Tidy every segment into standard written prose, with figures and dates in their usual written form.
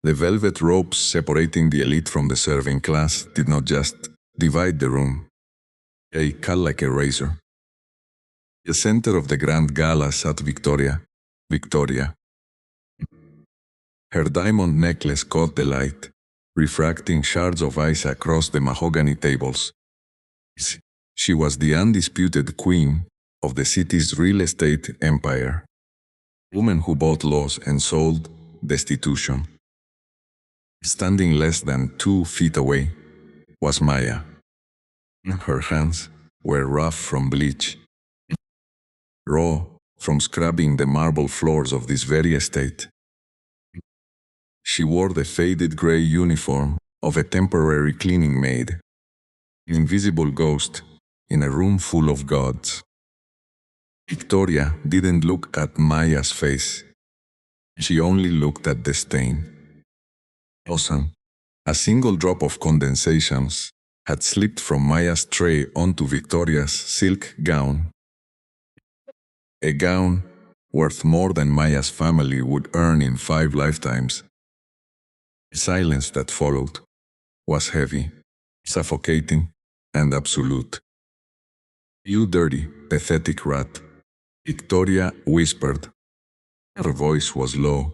The velvet ropes separating the elite from the serving class did not just divide the room. They cut like a razor. The center of the grand gala sat Victoria. Her diamond necklace caught the light, refracting shards of ice across the mahogany tables. She was the undisputed queen of the city's real estate empire, a woman who bought laws and sold destitution. Standing less than 2 feet away was Maya. Her hands were rough from bleach, raw from scrubbing the marble floors of this very estate. She wore the faded gray uniform of a temporary cleaning maid, an invisible ghost in a room full of gods. Victoria didn't look at Maya's face. She only looked at the stain. Awesome. A single drop of condensations had slipped from Maya's tray onto Victoria's silk gown. A gown worth more than Maya's family would earn in 5 lifetimes. The silence that followed was heavy, suffocating, and absolute. "You dirty, pathetic rat," Victoria whispered. Her voice was low.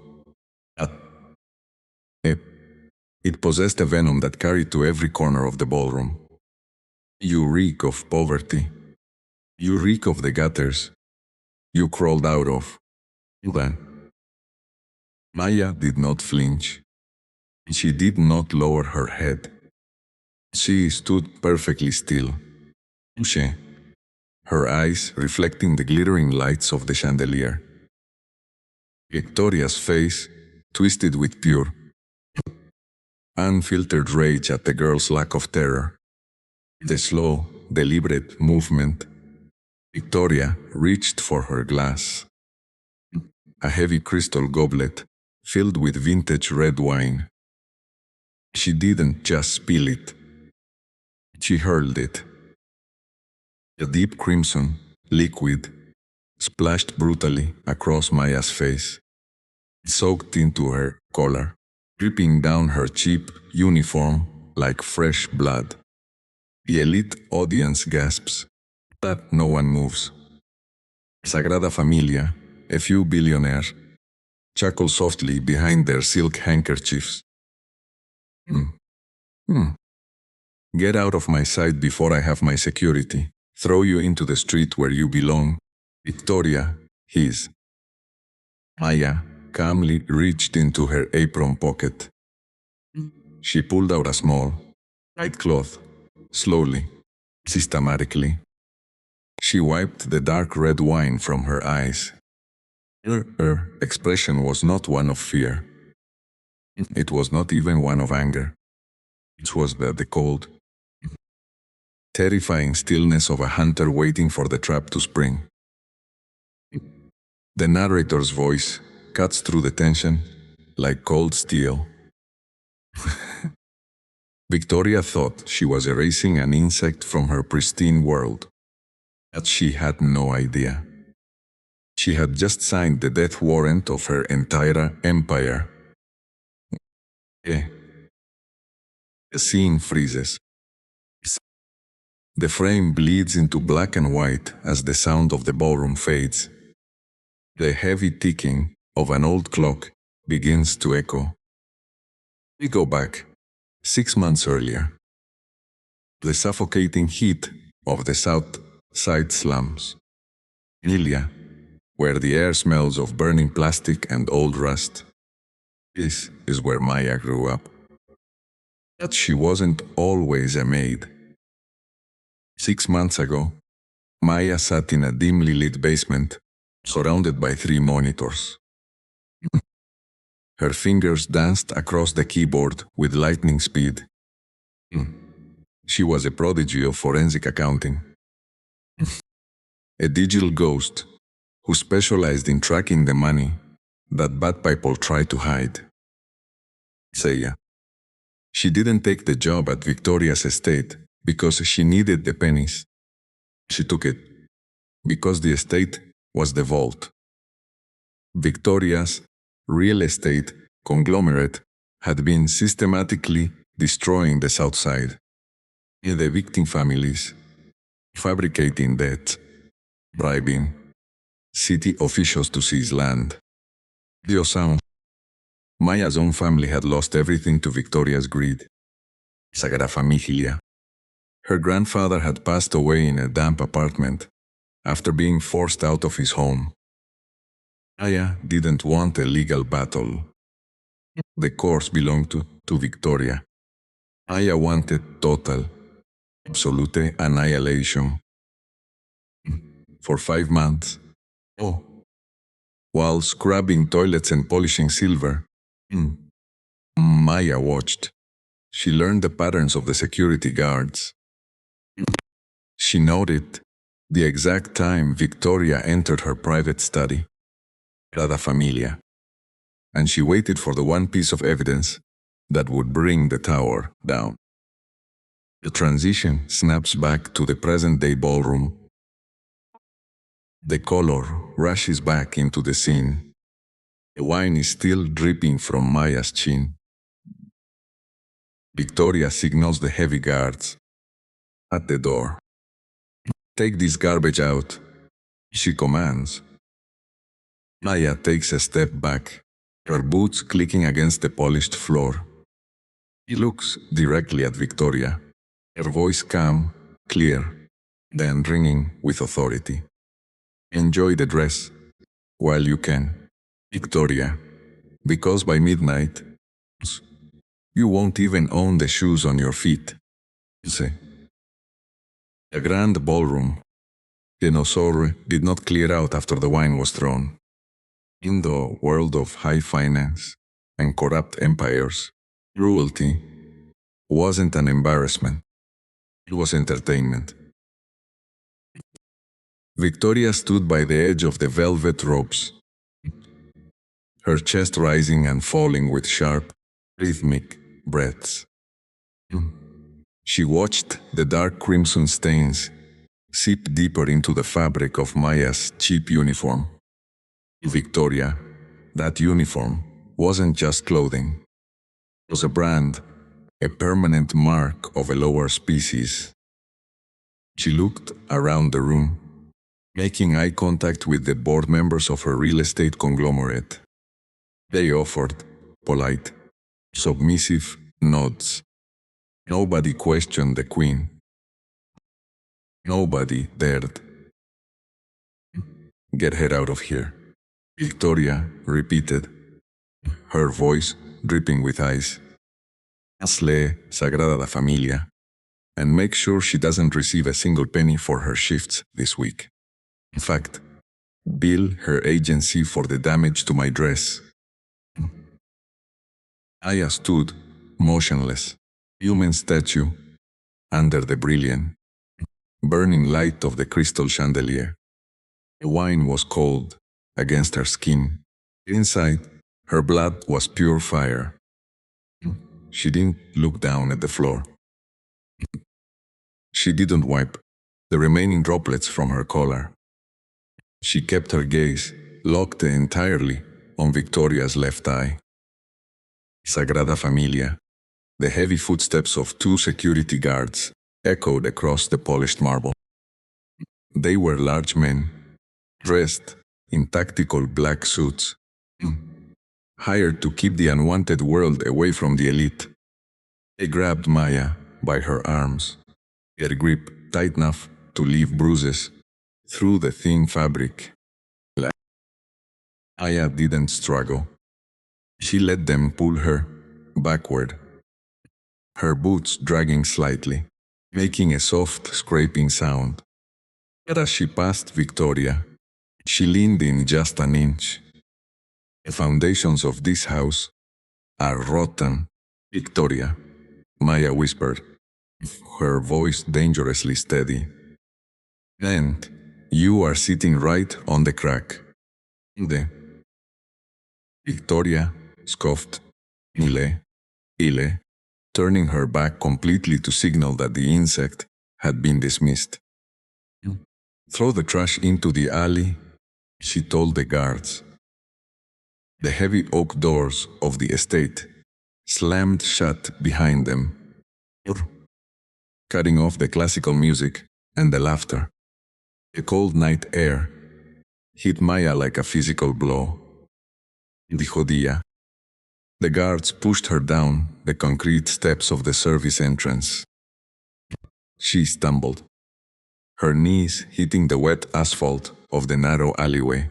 It possessed a venom that carried to every corner of the ballroom. "You reek of poverty. You reek of the gutters you crawled out of." Then Maya did not flinch. She did not lower her head. She stood perfectly still, her eyes reflecting the glittering lights of the chandelier. Victoria's face twisted with pure, unfiltered rage at the girl's lack of terror. The slow, deliberate movement. Victoria reached for her glass. A heavy crystal goblet filled with vintage red wine. She didn't just spill it. She hurled it. The deep crimson liquid splashed brutally across Maya's face. It soaked into her collar, dripping down her cheap uniform like fresh blood. The elite audience gasps, but no one moves. Sagrada Familia, a few billionaires, chuckle softly behind their silk handkerchiefs. Get out of my sight before I have my security. Throw you into the street where you belong. Victoria hissed. Maya calmly reached into her apron pocket. She pulled out a small, white cloth, slowly, systematically. She wiped the dark red wine from her eyes. Her expression was not one of fear. It was not even one of anger. It was the cold, terrifying stillness of a hunter waiting for the trap to spring. The narrator's voice cuts through the tension like cold steel. Victoria thought she was erasing an insect from her pristine world. But she had no idea. She had just signed the death warrant of her entire empire. The scene freezes. The frame bleeds into black and white as the sound of the ballroom fades. The heavy ticking of an old clock begins to echo. We go back 6 months earlier. The suffocating heat of the south side slums. Ilia, where the air smells of burning plastic and old rust. This is where Maya grew up. But she wasn't always a maid. 6 months ago, Maya sat in a dimly lit basement, surrounded by 3 monitors. Her fingers danced across the keyboard with lightning speed. She was a prodigy of forensic accounting. A digital ghost who specialized in tracking the money that bad people try to hide. Saya. She didn't take the job at Victoria's estate because she needed the pennies. She took it because the estate was the vault. Victoria's real estate conglomerate had been systematically destroying the South Side, evicting families, fabricating debt, bribing city officials to seize land. Dios santo, Maya's own family had lost everything to Victoria's greed. Sagrada Familia. Her grandfather had passed away in a damp apartment after being forced out of his home. Maya didn't want a legal battle. The course belonged to Victoria. Maya wanted total, absolute annihilation. For 5 months, oh, while scrubbing toilets and polishing silver, Maya watched. She learned the patterns of the security guards. She noted the exact time Victoria entered her private study, La Familia, and she waited for the one piece of evidence that would bring the tower down. The transition snaps back to the present-day ballroom. The color rushes back into the scene. The wine is still dripping from Maya's chin. Victoria signals the heavy guards at the door. Take this garbage out, she commands. Maya takes a step back, her boots clicking against the polished floor. She looks directly at Victoria, her voice calm, clear, then ringing with authority. Enjoy the dress while you can, Victoria, because by midnight, you won't even own the shoes on your feet. The grand ballroom, dinosaur did not clear out after the wine was thrown. In the world of high finance and corrupt empires, cruelty wasn't an embarrassment. It was entertainment. Victoria stood by the edge of the velvet ropes, her chest rising and falling with sharp, rhythmic breaths. She watched the dark crimson stains seep deeper into the fabric of Maya's cheap uniform. Victoria, that uniform wasn't just clothing. It was a brand, a permanent mark of a lower species. She looked around the room, making eye contact with the board members of her real estate conglomerate. They offered polite, submissive nods. Nobody questioned the queen. Nobody dared. Get her out of here, Victoria repeated, her voice dripping with ice. Hazle Sagrada la Familia, and make sure she doesn't receive a single penny for her shifts this week. In fact, bill her agency for the damage to my dress. I stood, motionless, human statue, under the brilliant, burning light of the crystal chandelier. The wine was cold against her skin. Inside, her blood was pure fire. She didn't look down at the floor. She didn't wipe the remaining droplets from her collar. She kept her gaze locked entirely on Victoria's left eye. Sagrada Familia, the heavy footsteps of 2 security guards echoed across the polished marble. They were large men, dressed in tactical black suits, hired to keep the unwanted world away from the elite. They grabbed Maya by her arms, their grip tight enough to leave bruises through the thin fabric. Maya didn't struggle. She let them pull her backward, her boots dragging slightly, making a soft scraping sound. But as she passed Victoria, she leaned in just an inch. The foundations of this house are rotten, Victoria, Maya whispered, her voice dangerously steady. And you are sitting right on the crack. Victoria scoffed, ile, turning her back completely to signal that the insect had been dismissed. Throw the trash into the alley, she told the guards. The heavy oak doors of the estate slammed shut behind them, cutting off the classical music and the laughter. The cold night air hit Maya like a physical blow. Dijo Dia. The guards pushed her down the concrete steps of the service entrance. She stumbled, her knees hitting the wet asphalt of the narrow alleyway.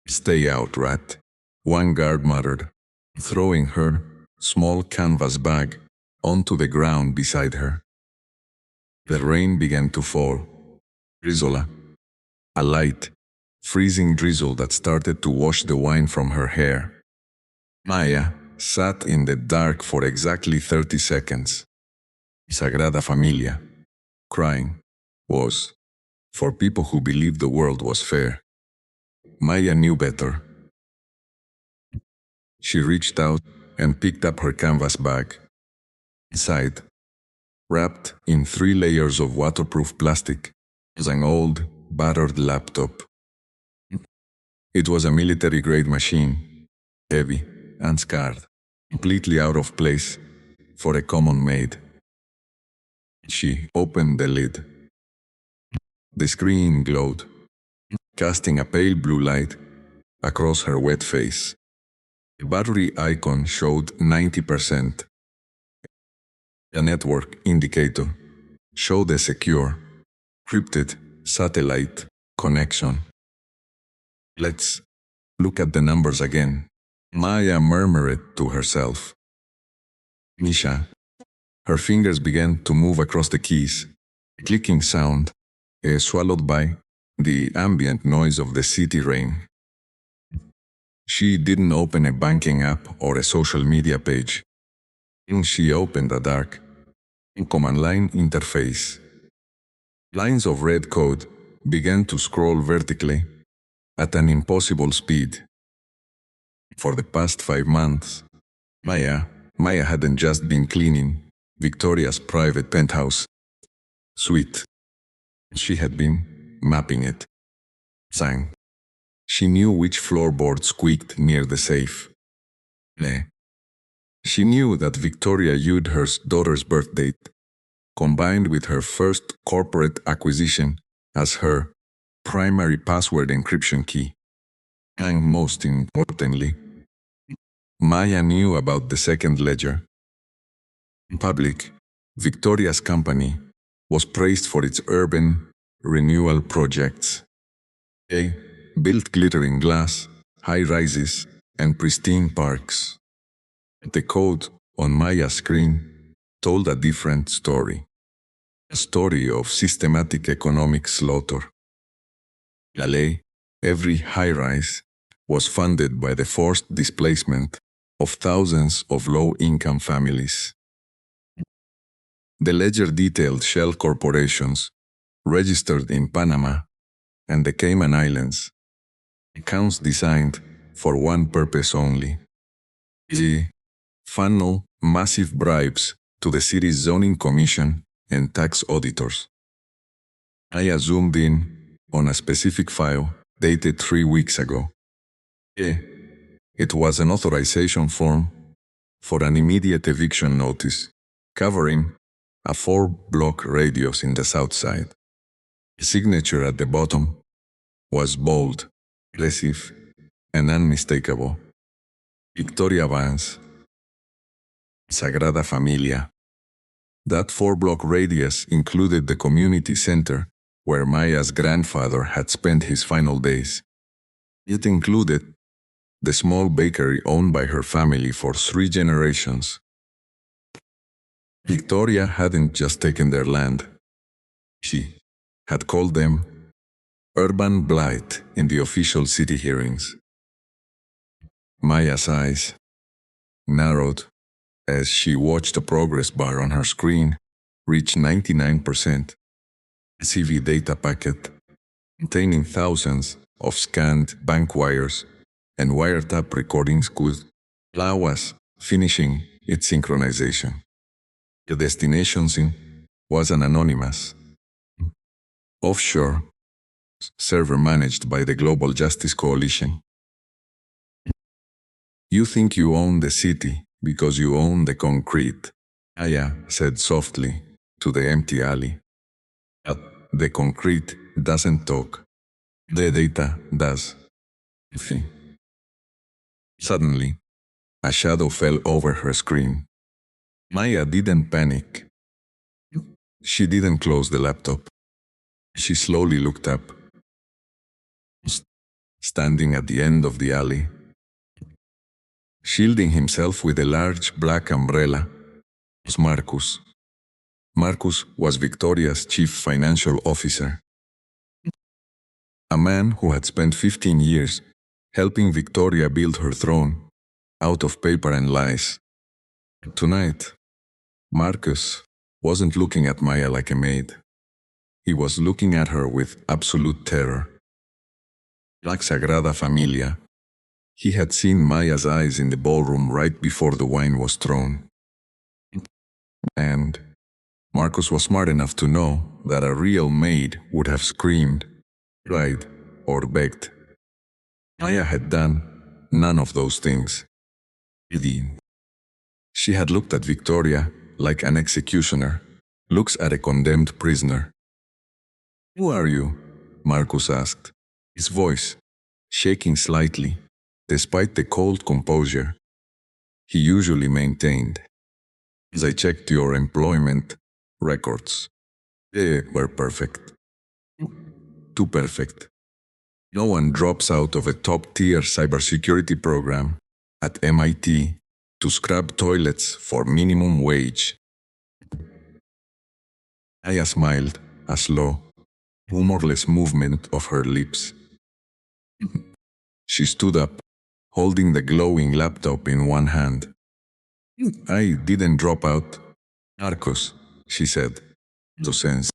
"Stay out, rat," one guard muttered, throwing her small canvas bag onto the ground beside her. The rain began to fall. Drizzle, a light, freezing drizzle that started to wash the wine from her hair. Maya sat in the dark for exactly 30 seconds. Sagrada Familia, crying, was for people who believed the world was fair. Maya knew better. She reached out and picked up her canvas bag. Inside, wrapped in 3 layers of waterproof plastic, was an old, battered laptop. It was a military-grade machine, heavy and scarred, completely out of place for a common maid. She opened the lid. The screen glowed, casting a pale blue light across her wet face. The battery icon showed 90%. A network indicator showed a secure, encrypted satellite connection. "Let's look at the numbers again," Maya murmured to herself. Misha. Her fingers began to move across the keys, a clicking sound, swallowed by the ambient noise of the city rain. She didn't open a banking app or a social media page. She opened a dark, command line interface. Lines of red code began to scroll vertically at an impossible speed. For the past 5 months, Maya hadn't just been cleaning Victoria's private penthouse suite. She had been mapping it. Sang. She knew which floorboard squeaked near the safe. She knew that Victoria Udhurst's daughter's birth date, combined with her first corporate acquisition as her primary password encryption key. And most importantly, Maya knew about the second ledger. In public, Victoria's company was praised for its urban renewal projects. They built glittering glass, high-rises, and pristine parks. The code on Maya's screen told a different story. A story of systematic economic slaughter. Every high-rise was funded by the forced displacement of thousands of low-income families. The ledger detailed shell corporations registered in Panama and the Cayman Islands, accounts designed for one purpose only: to funnel massive bribes to the city's zoning commission and tax auditors. I zoomed in on a specific file dated 3 weeks ago. It was an authorization form for an immediate eviction notice covering a 4-block radius in the south side. The signature at the bottom was bold, aggressive, and unmistakable. Victoria Vance. Sagrada Familia. That 4-block radius included the community center where Maya's grandfather had spent his final days. It included the small bakery owned by her family for 3 generations. Victoria hadn't just taken their land. She had called them urban blight in the official city hearings. Maya's eyes narrowed as she watched the progress bar on her screen reach 99%. A CV data packet containing thousands of scanned bank wires and wiretap recordings could allow us finishing its synchronization. The destination was an anonymous, offshore server managed by the Global Justice Coalition. "You think you own the city, Because you own the concrete, Aya said softly to the empty alley. But the concrete doesn't talk. The data does. See. Suddenly, a shadow fell over her screen. Maya didn't panic. She didn't close the laptop. She slowly looked up. Standing at the end of the alley, shielding himself with a large black umbrella, was Marcus. Marcus was Victoria's chief financial officer, a man who had spent 15 years helping Victoria build her throne out of paper and lies. Tonight, Marcus wasn't looking at Maya like a maid. He was looking at her with absolute terror. Like Sagrada Familia, he had seen Maya's eyes in the ballroom right before the wine was thrown. And Marcus was smart enough to know that a real maid would have screamed, cried, or begged. Maya had done none of those things. She had looked at Victoria like an executioner looks at a condemned prisoner. "Who are you?" Marcus asked, his voice shaking slightly, despite the cold composure he usually maintained. "As I checked your employment records, they were perfect. Too perfect. No one drops out of a top-tier cybersecurity program at MIT to scrub toilets for minimum wage." Aya smiled, a slow, humorless movement of her lips. She stood up, holding the glowing laptop in one hand. "I didn't drop out, Marcus," she said, to sense,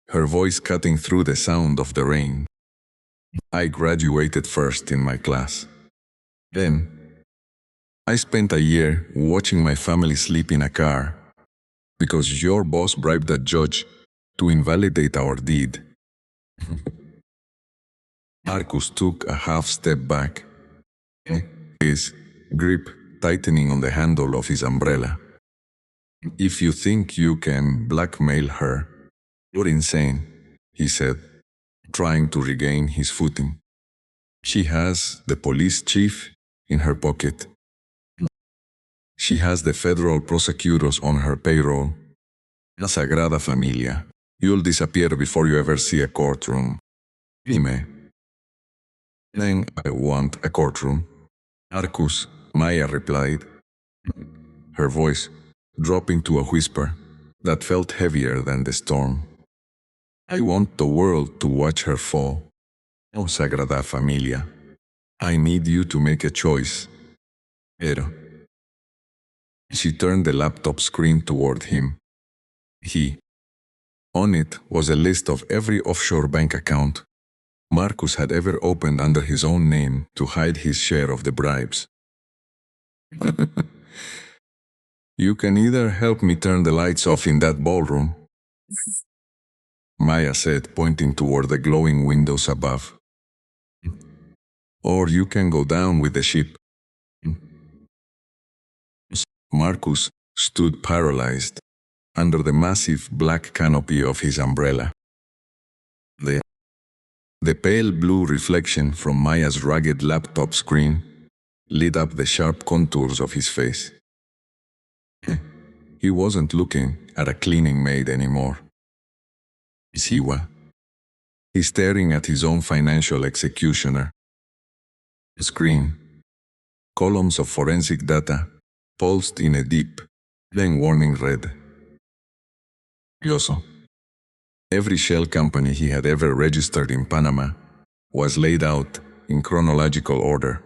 her voice cutting through the sound of the rain. "I graduated first in my class. Then, I spent a year watching my family sleep in a car because your boss bribed a judge to invalidate our deed." Marcus took a half step back, his grip tightening on the handle of his umbrella. "If you think you can blackmail her, you're insane," he said, trying to regain his footing. "She has the police chief in her pocket. She has the federal prosecutors on her payroll. La Sagrada Familia. You'll disappear before you ever see a courtroom. Dime." "Then I want a courtroom." "Marcus," Maya replied, her voice dropping to a whisper that felt heavier than the storm. "I want the world to watch her fall. Oh, Sagrada Familia. I need you to make a choice. Pero." She turned the laptop screen toward him. On it was a list of every offshore bank account Marcus had ever opened under his own name to hide his share of the bribes. "You can either help me turn the lights off in that ballroom," Maya said, pointing toward the glowing windows above, "or you can go down with the ship." Marcus stood paralyzed under the massive black canopy of his umbrella. The pale blue reflection from Maya's rugged laptop screen lit up the sharp contours of his face. He wasn't looking at a cleaning maid anymore. He's staring at his own financial executioner. The screen, columns of forensic data, pulsed in a deep, then warning red. Furioso. Every shell company he had ever registered in Panama was laid out in chronological order.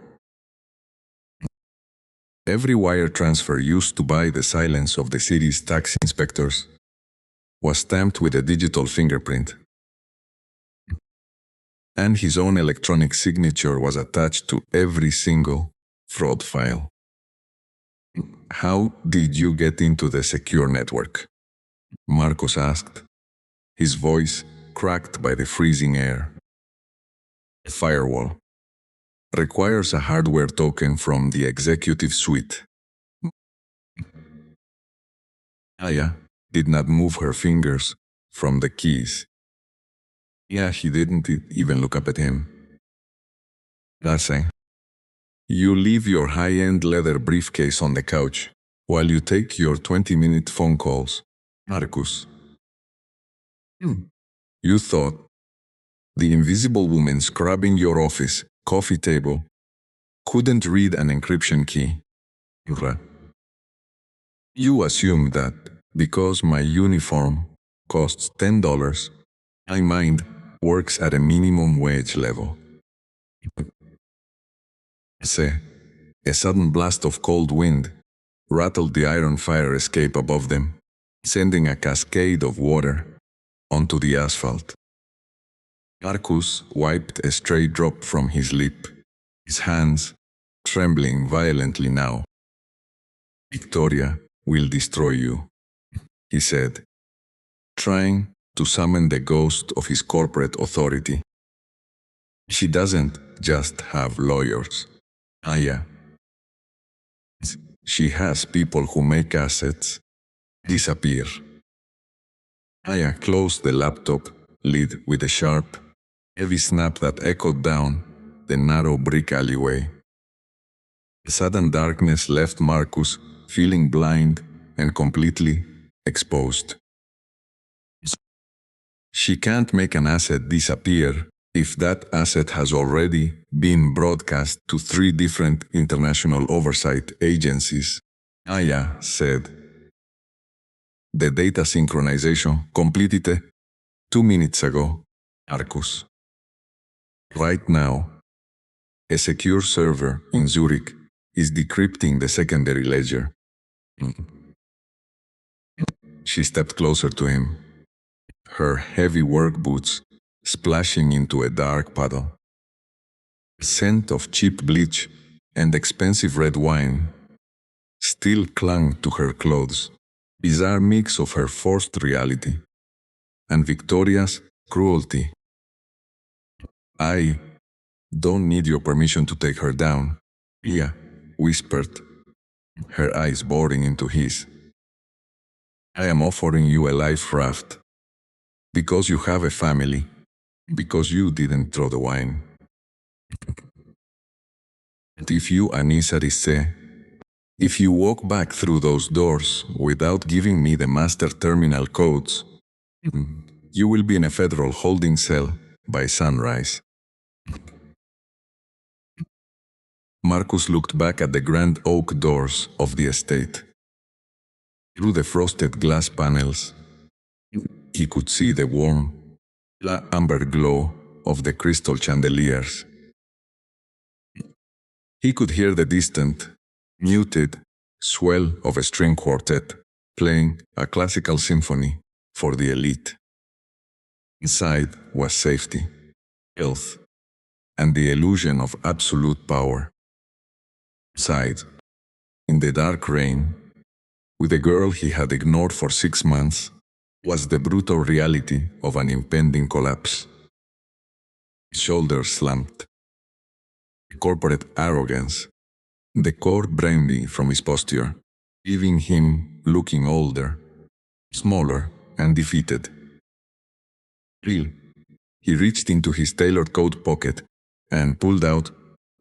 Every wire transfer used to buy the silence of the city's tax inspectors was stamped with a digital fingerprint. And his own electronic signature was attached to every single fraud file. "How did you get into the secure network?" Marcus asked, his voice cracked by the freezing air. "A firewall. Requires a hardware token from the executive suite," Aya did not move her fingers from the keys. Yeah, he didn't even look up at him. Darcy, you leave your high-end leather briefcase on the couch while you take your 20-minute phone calls. Marcus. You thought the invisible woman scrubbing your office coffee table couldn't read an encryption key. You assume that because my uniform costs $10, my mind works at a minimum wage level. Say, a sudden blast of cold wind rattled the iron fire escape above them, sending a cascade of water onto the asphalt. Marcus wiped a stray drop from his lip, his hands trembling violently now. Victoria will destroy you, he said, trying to summon the ghost of his corporate authority. She doesn't just have lawyers. Aya. She has people who make assets disappear. Aya closed the laptop lid with a sharp, heavy snap that echoed down the narrow brick alleyway. The sudden darkness left Marcus feeling blind and completely exposed. She can't make an asset disappear if that asset has already been broadcast to 3 different international oversight agencies, Aya said. The data synchronization completed 2 minutes ago, Marcus. Right now, a secure server in Zurich is decrypting the secondary ledger. She stepped closer to him, her heavy work boots splashing into a dark puddle. The scent of cheap bleach and expensive red wine still clung to her clothes, bizarre mix of her forced reality and Victoria's cruelty. I don't need your permission to take her down, Leah whispered, her eyes boring into his. I am offering you a life raft. Because you have a family. Because you didn't throw the wine. And if you, Anissa Risse, if you walk back through those doors without giving me the master terminal codes, you will be in a federal holding cell by sunrise. Marcus looked back at the grand oak doors of the estate. Through the frosted glass panels, he could see the warm, amber glow of the crystal chandeliers. He could hear the distant, muted swell of a string quartet playing a classical symphony for the elite. Inside was safety, health, and the illusion of absolute power. Outside, in the dark rain, with a girl he had ignored for 6 months, was the brutal reality of an impending collapse. His shoulders slumped. The corporate arrogance, the cold brandy from his posture, leaving him looking older, smaller, and defeated. Real. He reached into his tailored coat pocket and pulled out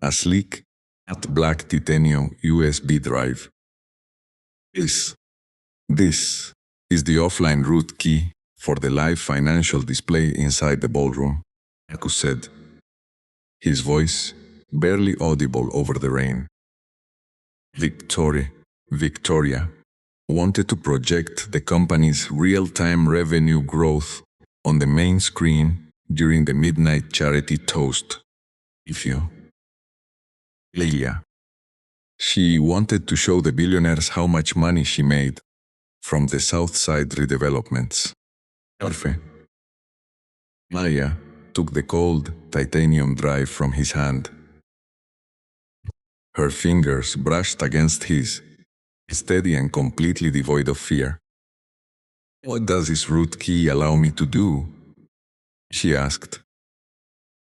a sleek, matte black titanium USB drive. This is the offline root key for the live financial display inside the ballroom, Marcus said, his voice barely audible over the rain. Victoria wanted to project the company's real-time revenue growth on the main screen during the midnight charity toast. Leia. She wanted to show the billionaires how much money she made from the South Side redevelopments. Maya took the cold titanium drive from his hand. Her fingers brushed against his, steady and completely devoid of fear. What does this root key allow me to do? She asked.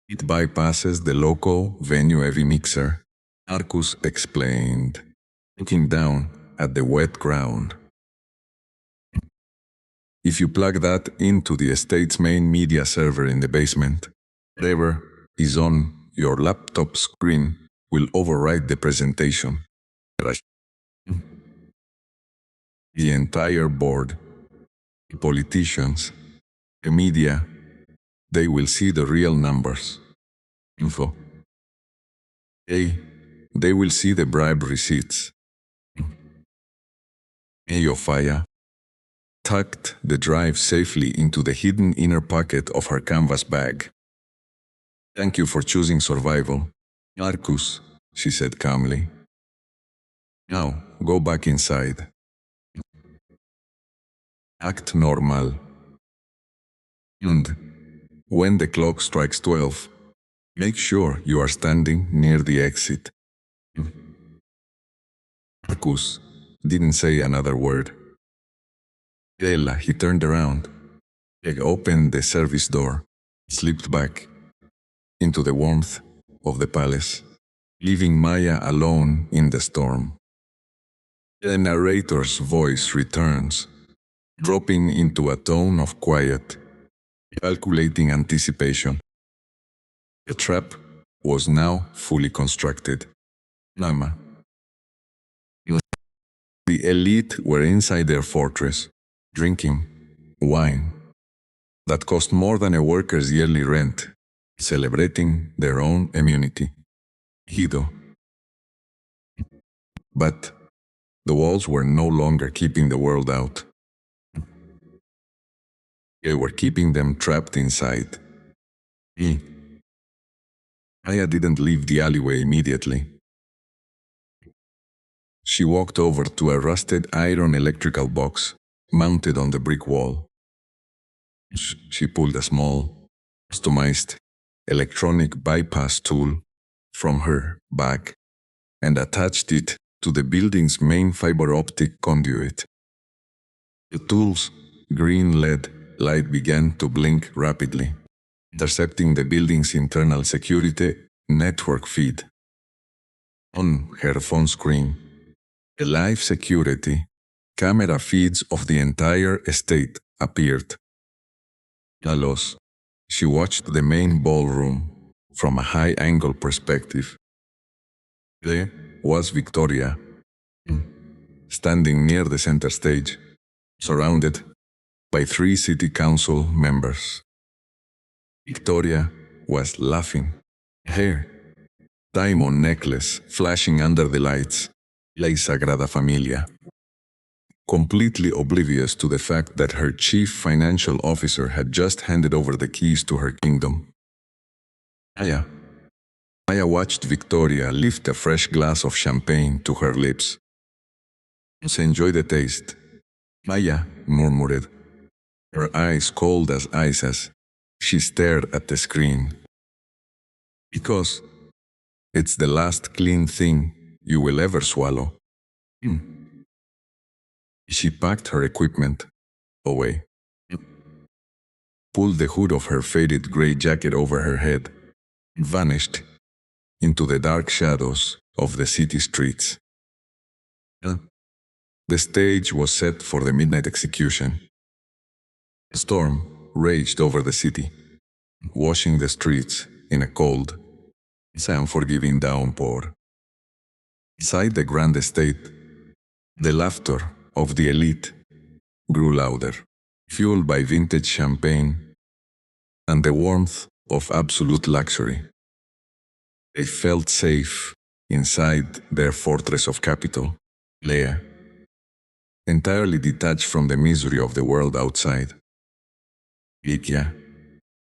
It bypasses the local venue AV mixer, Marcus explained, looking down at the wet ground. If you plug that into the estate's main media server in the basement, whatever is on your laptop screen will override the presentation. The entire board, the politicians, the media, they will see the real numbers. Info. They will see the bribe receipts. Eofaya tucked the drive safely into the hidden inner pocket of her canvas bag. Thank you for choosing survival, Marcus, she said calmly. Now, go back inside. Act normal. And when the clock strikes 12, make sure you are standing near the exit. Marcus didn't say another word. Ella, he turned around. He opened the service door, slipped back into the warmth of the palace, leaving Maya alone in the storm. The narrator's voice returns, dropping into a tone of quiet, calculating anticipation. The trap was now fully constructed. Nama. The elite were inside their fortress, drinking wine that cost more than a worker's yearly rent, celebrating their own immunity. Hido. But the walls were no longer keeping the world out. They were keeping them trapped inside. Aya didn't leave the alleyway immediately. She walked over to a rusted iron electrical box mounted on the brick wall. She pulled a small, customized electronic bypass tool from her bag and attached it to the building's main fiber optic conduit. The tool's green LED light began to blink rapidly, intercepting the building's internal security network feed. On her phone screen, the live security camera feeds of the entire estate appeared. Alos, she watched the main ballroom from a high-angle perspective. There was Victoria, standing near the center stage, surrounded by 3 city council members. Victoria was laughing, her diamond necklace flashing under the lights, La Sagrada Familia, completely oblivious to the fact that her chief financial officer had just handed over the keys to her kingdom. Maya watched Victoria lift a fresh glass of champagne to her lips. "Let's enjoy the taste," Maya murmured, her eyes cold as ice as she stared at the screen. "Because it's the last clean thing you will ever swallow." She packed her equipment away, pulled the hood of her faded gray jacket over her head, and vanished into the dark shadows of the city streets. The stage was set for the midnight execution. A storm raged over the city, washing the streets in a cold, unforgiving downpour. Inside the grand estate, the laughter of the elite grew louder, fueled by vintage champagne and the warmth of absolute luxury. They felt safe inside their fortress of capital, Leia, entirely detached from the misery of the world outside.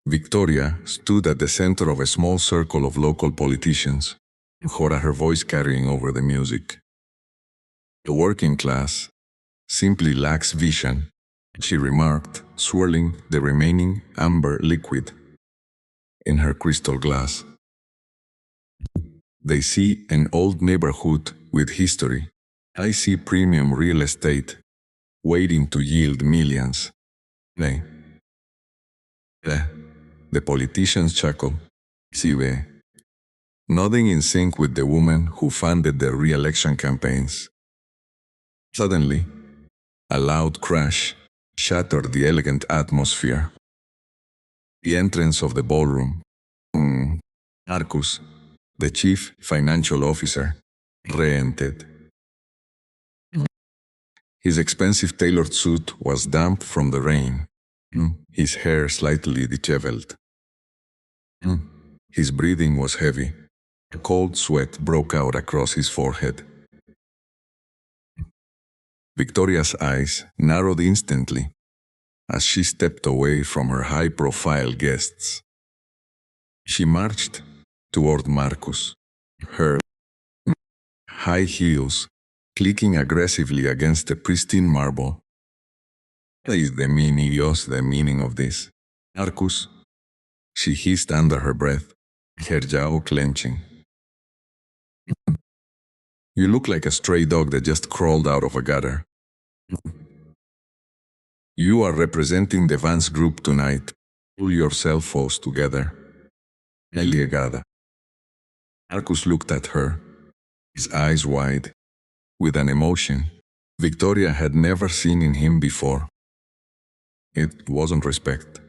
Victoria stood at the center of a small circle of local politicians, Jora, her voice carrying over the music. "The working class simply lacks vision," she remarked, swirling the remaining amber liquid in her crystal glass. "They see an old neighborhood with history. I see premium real estate waiting to yield millions." The politicians chuckled, nodding in sync with the woman who funded their re-election campaigns. Suddenly, a loud crash shattered the elegant atmosphere. The entrance of the ballroom. Marcus, the chief financial officer, re-entered. His expensive tailored suit was damp from the rain, his hair slightly disheveled. His breathing was heavy. A cold sweat broke out across his forehead. Victoria's eyes narrowed instantly as she stepped away from her high-profile guests. She marched toward Marcus, her high heels clicking aggressively against the pristine marble. What is the meaning of this? Marcus, she hissed under her breath, her jaw clenching. You look like a stray dog that just crawled out of a gutter. You are representing the Vance group tonight. Pull yourself foes together. Elegada. Marcus looked at her, his eyes wide, with an emotion Victoria had never seen in him before. It wasn't respect.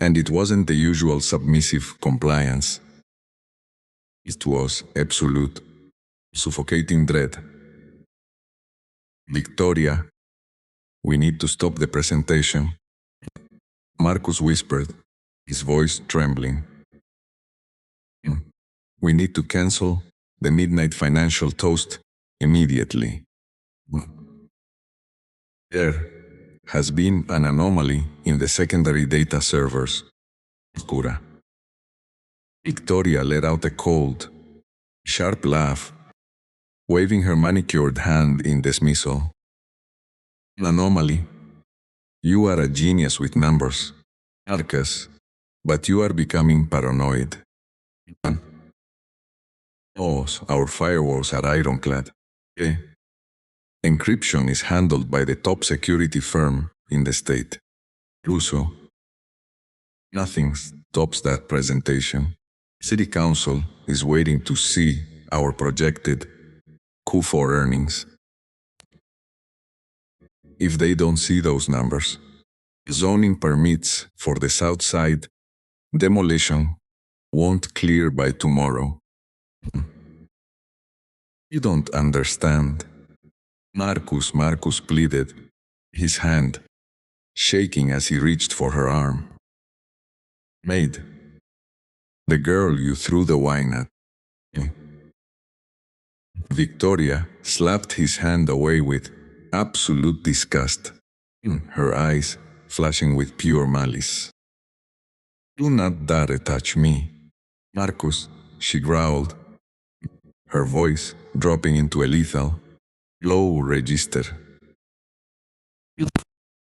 And it wasn't the usual submissive compliance. It was absolute, suffocating dread. Victoria, we need to stop the presentation. Marcus whispered, his voice trembling. We need to cancel the midnight financial toast immediately. There has been an anomaly in the secondary data servers. Oscura. Victoria let out a cold, sharp laugh, waving her manicured hand in dismissal. Anomaly. You are a genius with numbers, Marcus, but you are becoming paranoid. Oh, our firewalls are ironclad. Encryption is handled by the top security firm in the state. Russo. Nothing stops that presentation. City Council is waiting to see our projected Q4 earnings. If they don't see those numbers, zoning permits for the south side demolition won't clear by tomorrow. You don't understand. Marcus pleaded, his hand shaking as he reached for her arm. Maid, the girl you threw the wine at. Victoria slapped his hand away with absolute disgust, her eyes flashing with pure malice. Do not dare touch me, Marcus, she growled, her voice dropping into a lethal, low register.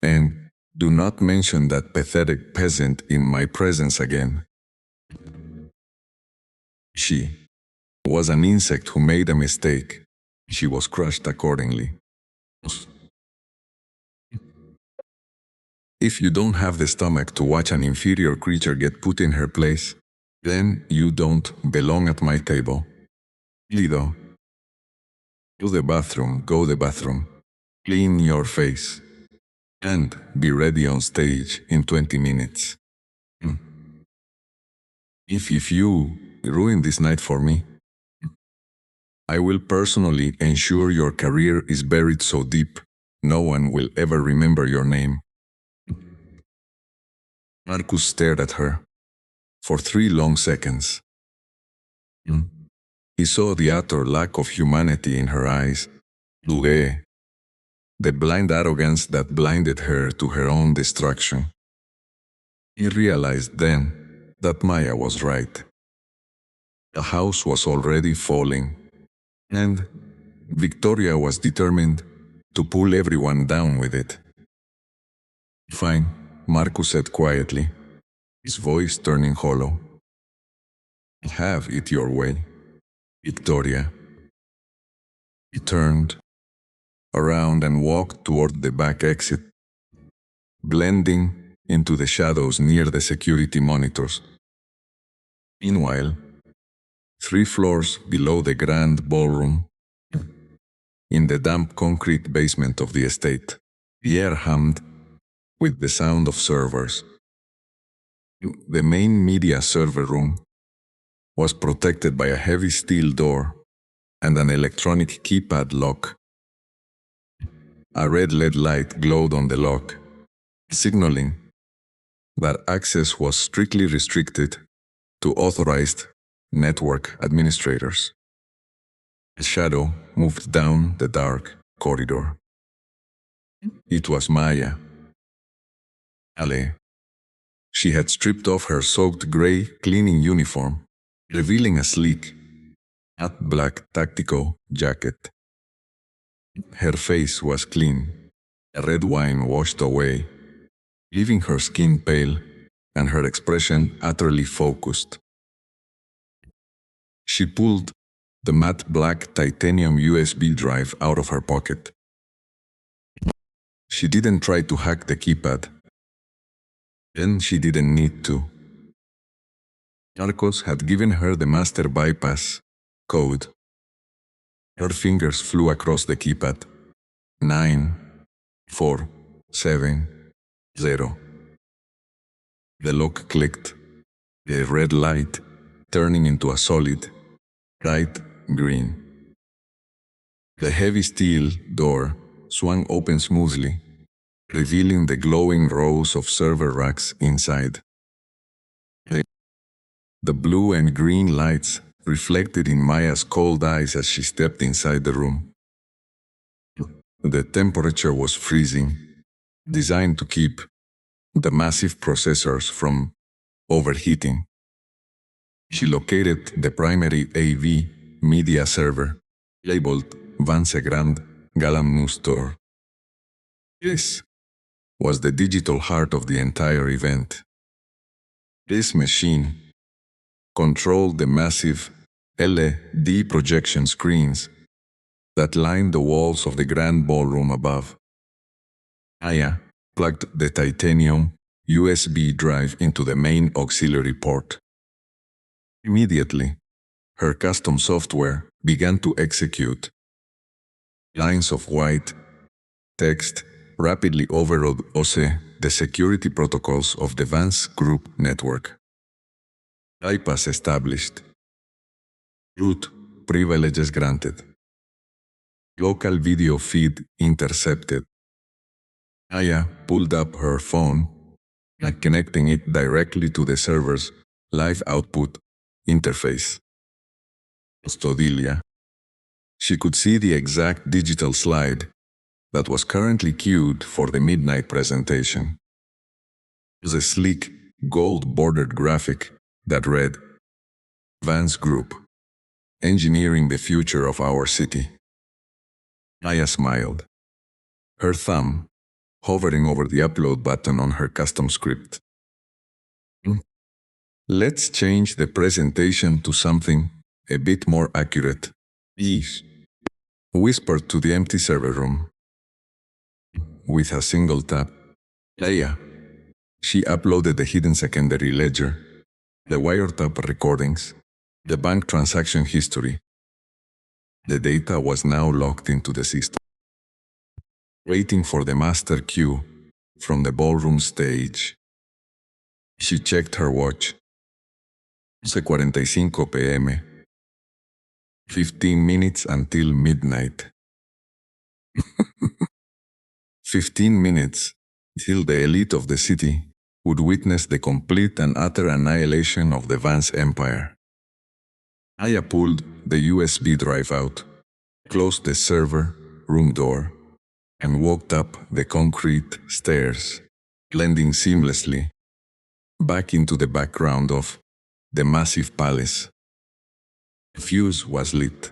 And do not mention that pathetic peasant in my presence again. She was an insect who made a mistake. She was crushed accordingly. If you don't have the stomach to watch an inferior creature get put in her place, then you don't belong at my table. Lido, go the bathroom, clean your face, and be ready on stage in 20 minutes. If you ruin this night for me, I will personally ensure your career is buried so deep, no one will ever remember your name. Marcus stared at her for 3 long seconds. He saw the utter lack of humanity in her eyes, the blind arrogance that blinded her to her own destruction. He realized then that Maya was right. The house was already falling, and Victoria was determined to pull everyone down with it. Fine, Marcus said quietly, his voice turning hollow. Have it your way, Victoria. He turned around and walked toward the back exit, blending into the shadows near the security monitors. Meanwhile, 3 floors below the grand ballroom, in the damp concrete basement of the estate, The air hummed with the sound of servers. The main media server room was protected by a heavy steel door and an electronic keypad lock. A red LED light glowed on the lock, signaling that access was strictly restricted to authorized network administrators. A shadow moved down the dark corridor. It was Maya. Ale. She had stripped off her soaked gray cleaning uniform, revealing a sleek, matte black tactical jacket. Her face was clean, a red wine washed away, leaving her skin pale and her expression utterly focused. She pulled the matte black titanium USB drive out of her pocket. She didn't try to hack the keypad. Then she didn't need to. Narcos had given her the master bypass code. Her fingers flew across the keypad. 9, 4, 7, 0. The lock clicked, the red light turning into a solid, bright green. The heavy steel door swung open smoothly, revealing the glowing rows of server racks inside. The blue and green lights reflected in Maya's cold eyes as she stepped inside the room. The temperature was freezing, designed to keep the massive processors from overheating. She located the primary AV media server, labeled Vance Grand Galam Store. This was the digital heart of the entire event. This machine controlled the massive LED projection screens that lined the walls of the grand ballroom above. Aya plugged the titanium USB drive into the main auxiliary port. Immediately, her custom software began to execute. Lines of white text rapidly overrode the security protocols of the Vance Group network. Bypass established. Root privileges granted. Local video feed intercepted. Aya pulled up her phone, connecting it directly to the server's live output interface. Stodilia. She could see the exact digital slide that was currently queued for the midnight presentation. It was a sleek, gold-bordered graphic that read, Vance Group, engineering the future of our city. Aya smiled, her thumb hovering over the upload button on her custom script. Let's change the presentation to something a bit more accurate. Yeesh, whispered to the empty server room. With a single tap, Aya, she uploaded the hidden secondary ledger, the wiretap recordings, the bank transaction history. The data was now locked into the system. Waiting for the master cue from the ballroom stage. She checked her watch. 11:45 p.m. 15 minutes until midnight. 15 minutes till the elite of the city would witness the complete and utter annihilation of the Vance Empire. Aya pulled the USB drive out, closed the server room door, and walked up the concrete stairs, blending seamlessly back into the background of the massive palace. The fuse was lit.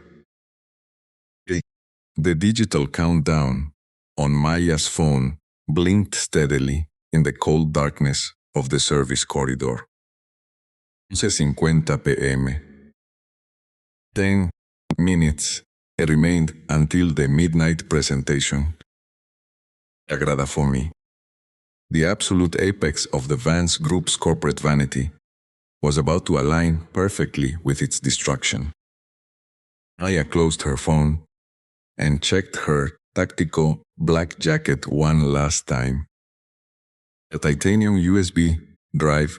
The digital countdown on Maya's phone blinked steadily in the cold darkness of the service corridor. 11:50 p.m. 10 minutes remained until the midnight presentation. Sagrada for me. The absolute apex of the Vance Group's corporate vanity was about to align perfectly with its destruction. Aya closed her phone and checked her tactical black jacket one last time. A titanium USB drive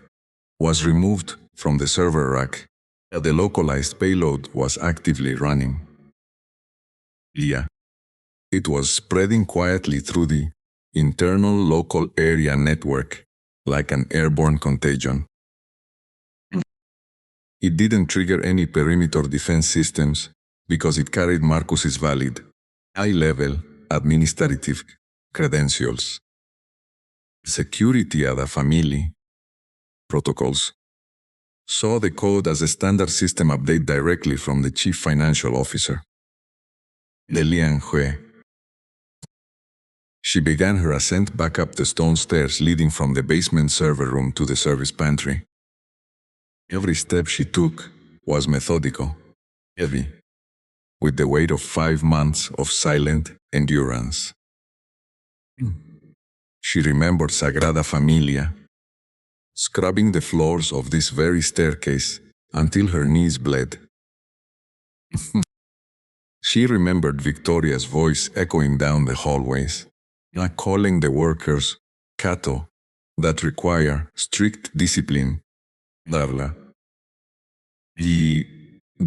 was removed from the server rack, and the localized payload was actively running. Yeah, it was spreading quietly through the internal local area network like an airborne contagion. It didn't trigger any perimeter defense systems because it carried Marcus's valid, high-level administrative credentials. Security a la family protocols saw the code as a standard system update directly from the chief financial officer, Lian Hui. She began her ascent back up the stone stairs leading from the basement server room to the service pantry. Every step she took was methodical, heavy, with the weight of 5 months of silent endurance. She remembered Sagrada Familia, scrubbing the floors of this very staircase until her knees bled. She remembered Victoria's voice echoing down the hallways, calling the workers cattle that require strict discipline. Darla.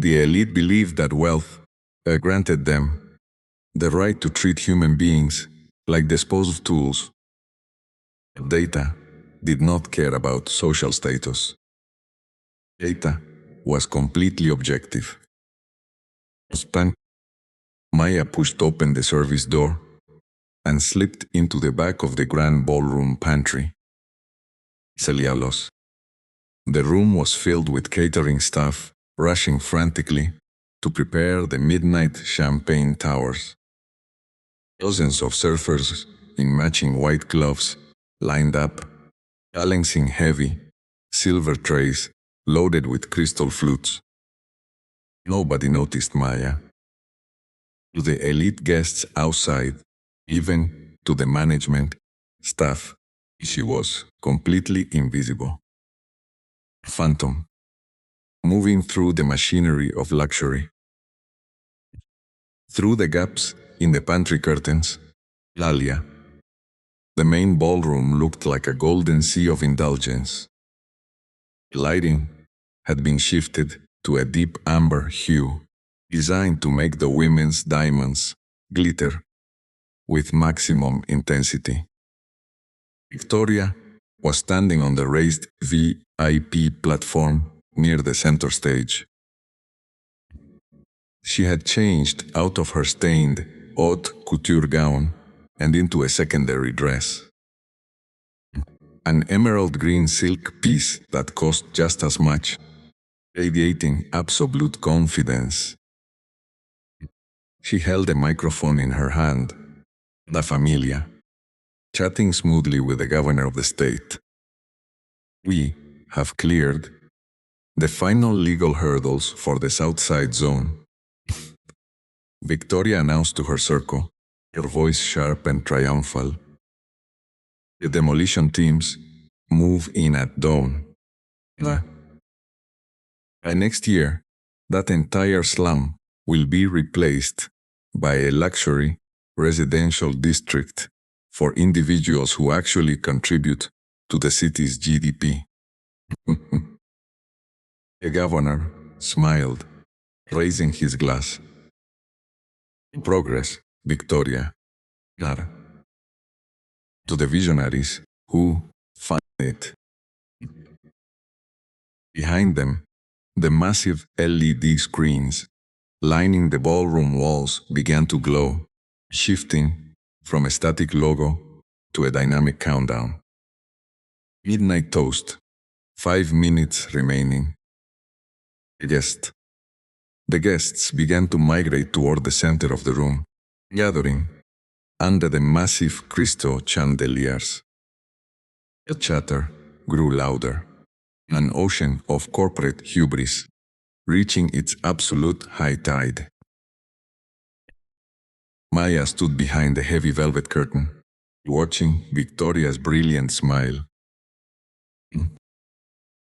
The elite believed that wealth granted them the right to treat human beings like disposable tools. Data did not care about social status. Data was completely objective. Maya pushed open the service door and slipped into the back of the grand ballroom pantry. Celialos. The room was filled with catering staff rushing frantically to prepare the midnight champagne towers. Dozens of surfers in matching white gloves lined up, balancing heavy, silver trays loaded with crystal flutes. Nobody noticed Maya. To the elite guests outside, even to the management staff, she was completely invisible. Phantom, moving through the machinery of luxury. Through the gaps in the pantry curtains, Lalia, the main ballroom looked like a golden sea of indulgence. Lighting had been shifted to a deep amber hue, designed to make the women's diamonds glitter with maximum intensity. Victoria was standing on the raised VIP platform near the center stage. She had changed out of her stained haute couture gown and into a secondary dress. An emerald green silk piece that cost just as much, radiating absolute confidence. She held a microphone in her hand, La Familia, chatting smoothly with the governor of the state. We have cleared the final legal hurdles for the Southside Zone, Victoria announced to her circle, her voice sharp and triumphal. The demolition teams move in at dawn. By next year, that entire slum will be replaced by a luxury residential district for individuals who actually contribute to the city's GDP. The governor smiled, raising his glass. Progress, Victoria. Clara. To the visionaries who fund it. Behind them, the massive LED screens lining the ballroom walls began to glow, shifting from a static logo to a dynamic countdown. Midnight toast. 5 minutes remaining. The guests began to migrate toward the center of the room, gathering under the massive crystal chandeliers. The chatter grew louder, an ocean of corporate hubris, reaching its absolute high tide. Maya stood behind the heavy velvet curtain, watching Victoria's brilliant smile.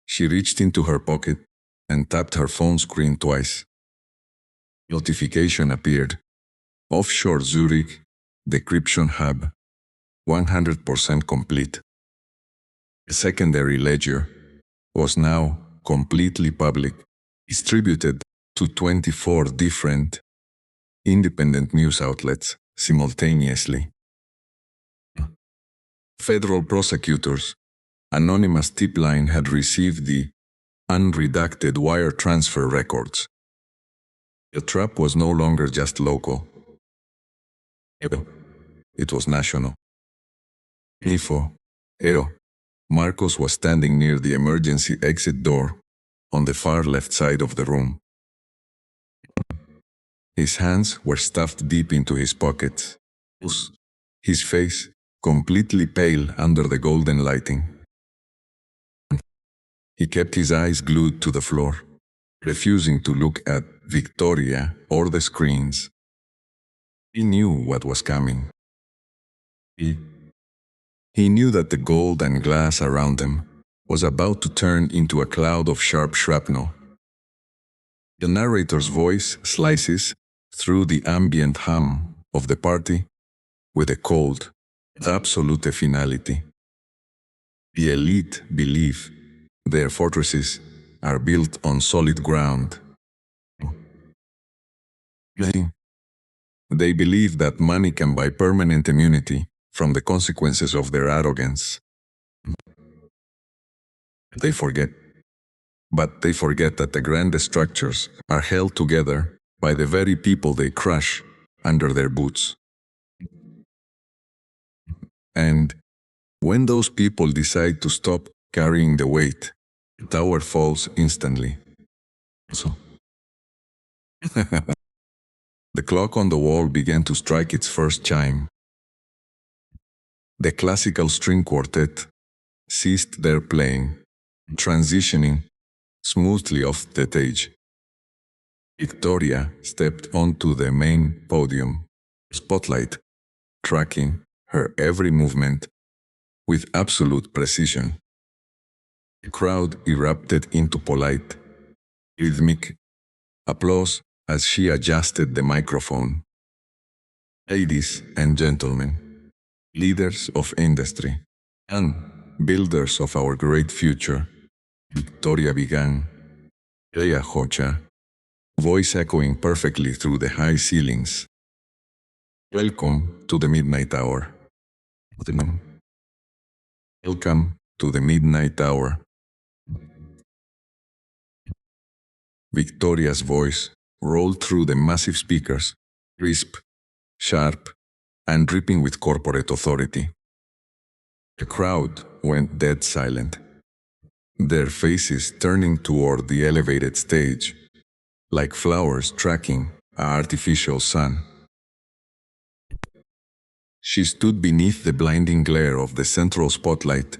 She reached into her pocket and tapped her phone screen twice. Notification appeared. Offshore Zurich, decryption hub, 100% complete. The secondary ledger was now completely public, distributed to 24 different independent news outlets simultaneously. Federal prosecutors' anonymous tip line had received the unredacted wire transfer records. The trap was no longer just local. It was national. Info. Marcos was standing near the emergency exit door on the far left side of the room. His hands were stuffed deep into his pockets. His face completely pale under the golden lighting. He kept his eyes glued to the floor, refusing to look at Victoria or the screens. He knew what was coming. He knew that the gold and glass around them was about to turn into a cloud of sharp shrapnel. The narrator's voice slices through the ambient hum of the party with a cold, absolute finality. The elite believe their fortresses are built on solid ground. They believe that money can buy permanent immunity from the consequences of their arrogance. They forget that the grandest structures are held together by the very people they crush under their boots. And when those people decide to stop carrying the weight, the tower falls instantly. So, the clock on the wall began to strike its first chime. The classical string quartet ceased their playing, transitioning smoothly off the stage. Victoria stepped onto the main podium, spotlight tracking her every movement with absolute precision. The crowd erupted into polite, rhythmic applause as she adjusted the microphone. Ladies and gentlemen, leaders of industry, and builders of our great future, Victoria began. Ella Hocha, voice echoing perfectly through the high ceilings. Welcome to the midnight hour. Welcome to the midnight hour. Victoria's voice rolled through the massive speakers, crisp, sharp, and dripping with corporate authority. The crowd went dead silent, their faces turning toward the elevated stage, like flowers tracking an artificial sun. She stood beneath the blinding glare of the central spotlight,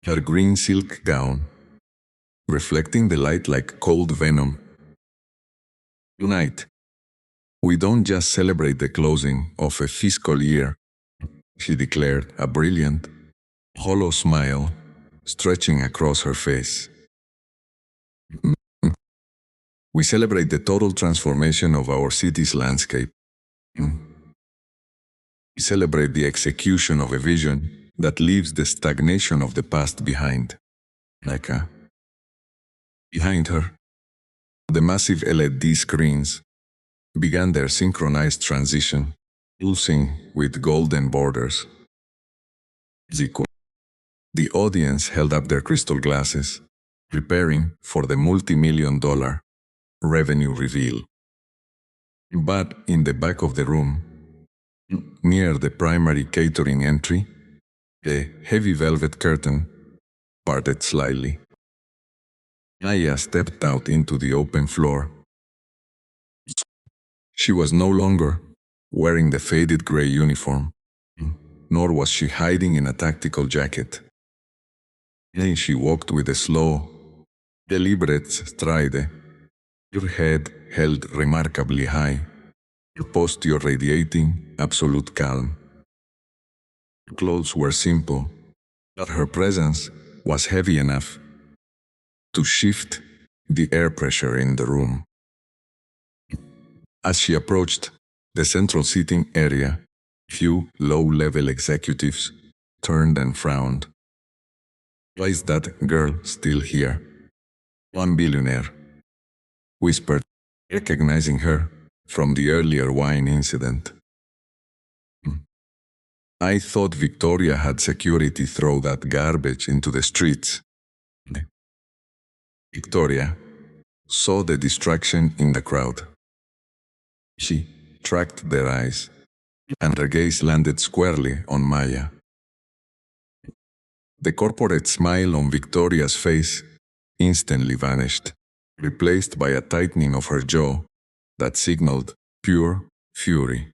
her green silk gown reflecting the light like cold venom. Tonight, we don't just celebrate the closing of a fiscal year, she declared, a brilliant, hollow smile stretching across her face. We celebrate the total transformation of our city's landscape. We celebrate the execution of a vision that leaves the stagnation of the past behind. Behind her, the massive LED screens began their synchronized transition, pulsing with golden borders. The audience held up their crystal glasses, preparing for the multi-million-dollar revenue reveal. But in the back of the room, near the primary catering entry, the heavy velvet curtain parted slightly. Aya stepped out into the open floor. She was no longer wearing the faded gray uniform, nor was she hiding in a tactical jacket. She walked with a slow, deliberate stride, her head held remarkably high, her posture radiating absolute calm. Her clothes were simple, but her presence was heavy enough to shift the air pressure in the room. As she approached the central seating area, Few low-level executives turned and frowned. Why is that girl still here? One billionaire whispered, recognizing her from the earlier wine incident. I thought Victoria had security throw that garbage into the streets. Victoria saw the distraction in the crowd. She tracked their eyes, and her gaze landed squarely on Maya. The corporate smile on Victoria's face instantly vanished, replaced by a tightening of her jaw that signaled pure fury.